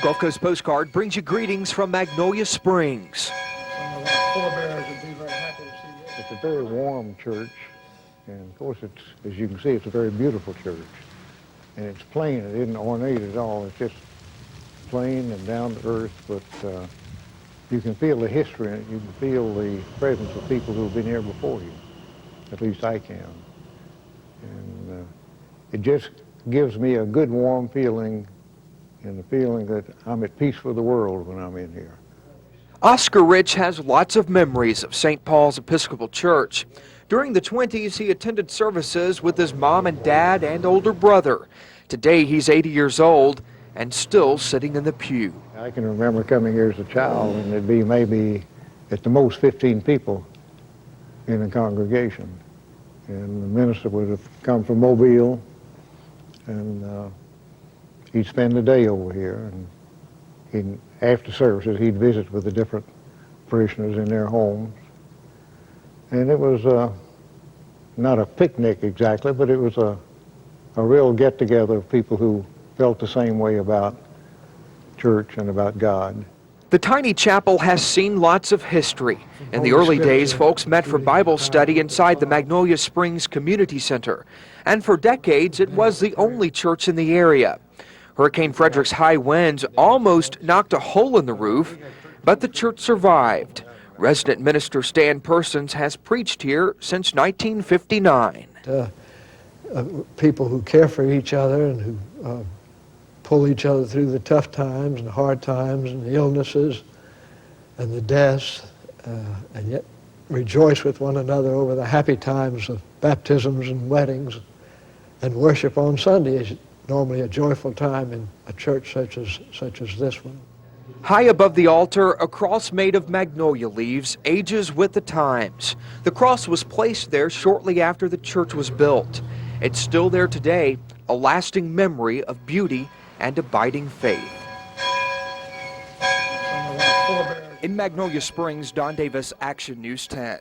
Gulf Coast Postcard brings you greetings from Magnolia Springs. Some of our forebears would be very happy to see this. It's a very warm church, and of course, as you can see, it's a very beautiful church. And it's plain, it isn't ornate at all, it's just plain and down to earth, but you can feel the history in it, you can feel the presence of people who have been here before you. At least I can. And it just gives me a good warm feeling, and the feeling that I'm at peace with the world when I'm in here. Oscar Rich has lots of memories of St. Paul's Episcopal Church. During the 20s, he attended services with his mom and dad and older brother. Today, he's 80 years old and still sitting in the pew. I can remember coming here as a child, and there'd be maybe at the most 15 people in a congregation. And the minister would have come from Mobile, and he'd spend the day over here. And after services, he'd visit with the different parishioners in their homes. And it was not a picnic exactly, but it was a real get-together of people who felt the same way about church and about God. The tiny chapel has seen lots of history. In the early days, folks met for Bible study inside the Magnolia Springs Community Center. And for decades, it was the only church in the area. Hurricane Frederick's high winds almost knocked a hole in the roof, but the church survived. Resident minister Stan Persons has preached here since 1959. People who care for each other and who pull each other through the tough times and the hard times and the illnesses and the deaths, and yet rejoice with one another over the happy times of baptisms and weddings. And worship on Sunday is normally a joyful time in a church such as this one. High above the altar, a cross made of magnolia leaves ages with the times. The cross was placed there shortly after the church was built. It's still there today, a lasting memory of beauty and abiding faith. In Magnolia Springs, Don Davis, Action News 10.